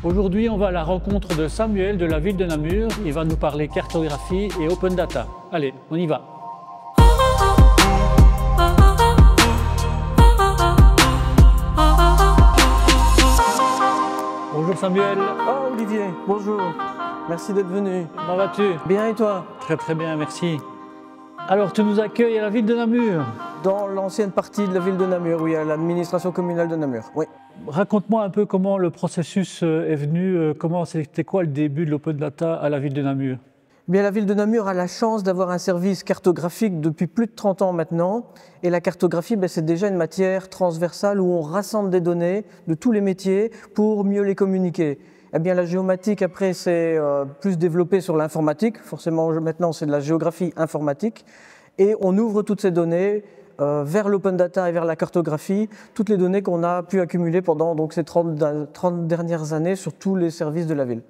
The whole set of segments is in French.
Aujourd'hui, on va à la rencontre de Samuel de la ville de Namur. Il va nous parler cartographie et open data. Allez, on y va. Bonjour Samuel. Oh Olivier, bonjour. Merci d'être venu. Comment vas-tu? Bien et toi? Très très bien, merci. Alors, tu nous accueilles à la ville de Namur? Dans l'ancienne partie de la ville de Namur, oui, à l'administration communale de Namur, oui. Raconte-moi un peu comment le processus est venu, c'était quoi le début de l'open data à la ville de Namur? Bien, la ville de Namur a la chance d'avoir un service cartographique depuis plus de 30 ans maintenant. Et la cartographie, c'est déjà une matière transversale où on rassemble des données de tous les métiers pour mieux les communiquer. Eh bien, la géomatique, après, c'est plus développé sur l'informatique. Forcément, maintenant, c'est de la géographie informatique. Et on ouvre toutes ces données vers l'open data et vers la cartographie, toutes les données qu'on a pu accumuler pendant donc, ces 30 dernières années sur tous les services de la ville.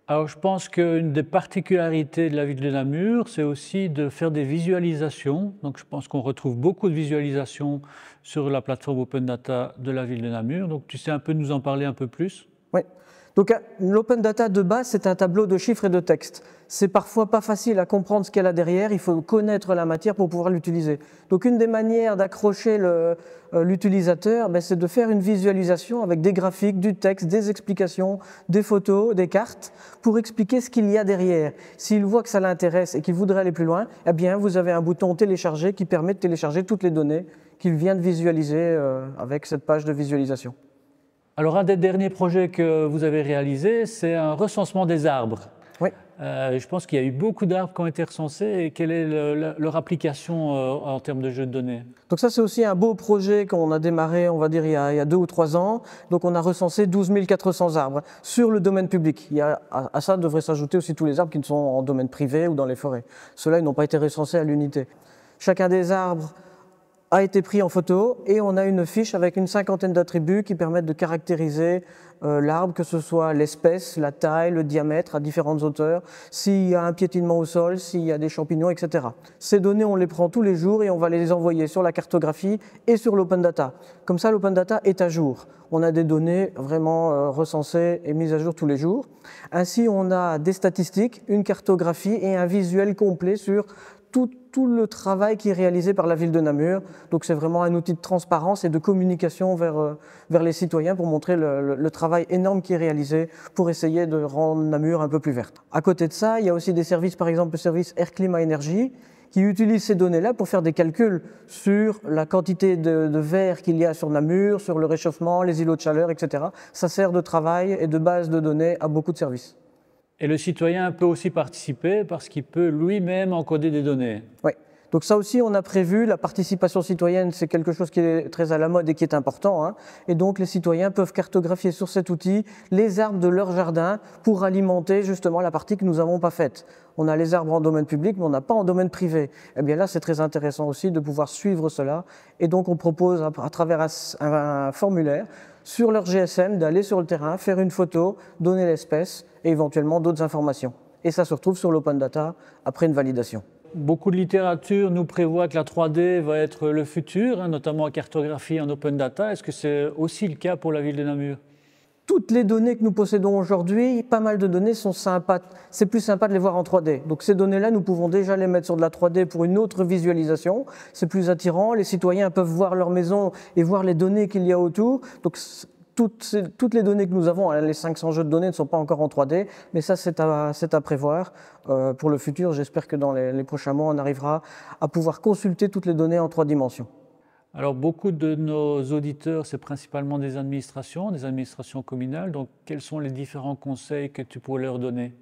Alors, je pense qu'une des particularités de la ville de Namur, c'est aussi de faire des visualisations. Donc, je pense qu'on retrouve beaucoup de visualisations sur la plateforme Open Data de la ville de Namur. Donc, tu sais un peu nous en parler un peu plus? Oui. Donc, l'open data de base, c'est un tableau de chiffres et de textes. C'est parfois pas facile à comprendre ce qu'elle a derrière. Il faut connaître la matière pour pouvoir l'utiliser. Donc, une des manières d'accrocher l'utilisateur, c'est de faire une visualisation avec des graphiques, du texte, des explications, des photos, des cartes, pour expliquer ce qu'il y a derrière. S'il voit que ça l'intéresse et qu'il voudrait aller plus loin, eh bien, vous avez un bouton télécharger qui permet de télécharger toutes les données qu'il vient de visualiser avec cette page de visualisation. Alors, un des derniers projets que vous avez réalisé, c'est un recensement des arbres. Oui. Je pense qu'il y a eu beaucoup d'arbres qui ont été recensés. Et quelle est leur application en termes de jeu de données? Donc ça, c'est aussi un beau projet qu'on a démarré, on va dire, il y a 2 ou 3 ans. Donc on a recensé 12 400 arbres sur le domaine public. À ça devraient s'ajouter aussi tous les arbres qui sont en domaine privé ou dans les forêts. Ceux-là, ils n'ont pas été recensés à l'unité. Chacun des arbres a été pris en photo et on a une fiche avec une 50aine d'attributs qui permettent de caractériser l'arbre, que ce soit l'espèce, la taille, le diamètre à différentes hauteurs, s'il y a un piétinement au sol, s'il y a des champignons, etc. Ces données, on les prend tous les jours et on va les envoyer sur la cartographie et sur l'open data. Comme ça, l'open data est à jour. On a des données vraiment recensées et mises à jour tous les jours. Ainsi, on a des statistiques, une cartographie et un visuel complet sur tout le travail qui est réalisé par la ville de Namur. Donc c'est vraiment un outil de transparence et de communication vers les citoyens pour montrer le travail énorme qui est réalisé pour essayer de rendre Namur un peu plus verte. À côté de ça, il y a aussi des services, par exemple le service Air Climat Énergie, qui utilisent ces données-là pour faire des calculs sur la quantité de verre qu'il y a sur Namur, sur le réchauffement, les îlots de chaleur, etc. Ça sert de travail et de base de données à beaucoup de services. Et le citoyen peut aussi participer parce qu'il peut lui-même encoder des données. Oui. Donc ça aussi, on a prévu, la participation citoyenne, c'est quelque chose qui est très à la mode et qui est important. Et donc les citoyens peuvent cartographier sur cet outil les arbres de leur jardin pour alimenter justement la partie que nous n'avons pas faite. On a les arbres en domaine public, mais on n'a pas en domaine privé. Et bien là, c'est très intéressant aussi de pouvoir suivre cela. Et donc on propose à travers un formulaire sur leur GSM d'aller sur le terrain, faire une photo, donner l'espèce et éventuellement d'autres informations. Et ça se retrouve sur l'open data après une validation. Beaucoup de littérature nous prévoit que la 3D va être le futur, notamment en cartographie, en open data. Est-ce que c'est aussi le cas pour la ville de Namur? Toutes les données que nous possédons aujourd'hui, pas mal de données sont sympas. C'est plus sympa de les voir en 3D. Donc ces données-là, nous pouvons déjà les mettre sur de la 3D pour une autre visualisation. C'est plus attirant. Les citoyens peuvent voir leur maison et voir les données qu'il y a autour. Donc toutes les données que nous avons, les 500 jeux de données ne sont pas encore en 3D, mais ça c'est à prévoir pour le futur. J'espère que dans les prochains mois, on arrivera à pouvoir consulter toutes les données en 3 dimensions. Alors, beaucoup de nos auditeurs, c'est principalement des administrations communales. Donc, quels sont les différents conseils que tu pourrais leur donner?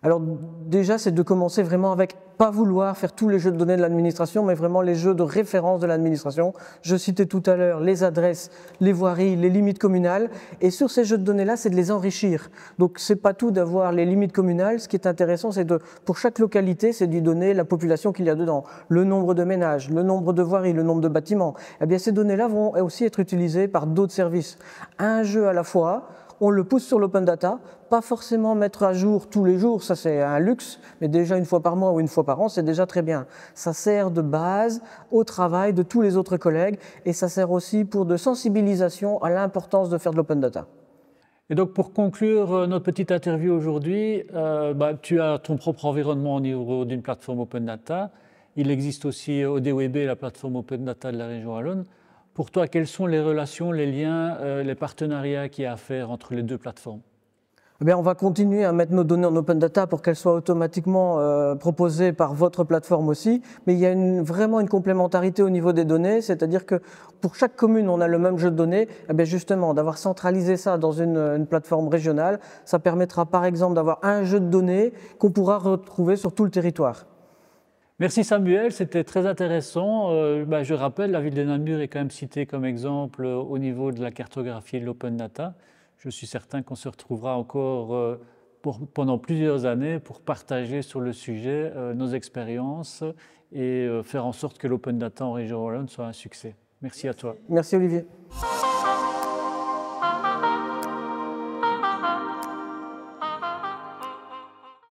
Alors déjà, c'est de commencer vraiment avec pas vouloir faire tous les jeux de données de l'administration, mais vraiment les jeux de référence de l'administration. Je citais tout à l'heure les adresses, les voiries, les limites communales. Et sur ces jeux de données-là, c'est de les enrichir. Donc c'est pas tout d'avoir les limites communales. Ce qui est intéressant, c'est pour chaque localité, c'est d'y donner la population qu'il y a dedans, le nombre de ménages, le nombre de voiries, le nombre de bâtiments. Eh bien, ces données-là vont aussi être utilisées par d'autres services. Un jeu à la fois. on le pousse sur l'open data, pas forcément mettre à jour tous les jours, ça c'est un luxe, mais déjà une fois par mois ou une fois par an, c'est déjà très bien. Ça sert de base au travail de tous les autres collègues et ça sert aussi pour de sensibilisation à l'importance de faire de l'open data. Et donc pour conclure notre petite interview aujourd'hui, tu as ton propre environnement au niveau d'une plateforme Open Data. Il existe aussi ODWB, la plateforme Open Data de la région wallonne. Pour toi, quelles sont les relations, les liens, les partenariats qu'il y a à faire entre les deux plateformes? Eh bien, on va continuer à mettre nos données en open data pour qu'elles soient automatiquement proposées par votre plateforme aussi. Mais il y a vraiment une complémentarité au niveau des données, c'est-à-dire que pour chaque commune, on a le même jeu de données. Eh bien, justement, d'avoir centralisé ça dans une plateforme régionale, ça permettra par exemple d'avoir un jeu de données qu'on pourra retrouver sur tout le territoire. Merci Samuel, c'était très intéressant. Je rappelle, la ville de Namur est quand même citée comme exemple au niveau de la cartographie et de l'open data. Je suis certain qu'on se retrouvera encore pendant plusieurs années pour partager sur le sujet nos expériences et faire en sorte que l'open data en région wallonne soit un succès. Merci à toi. Merci Olivier.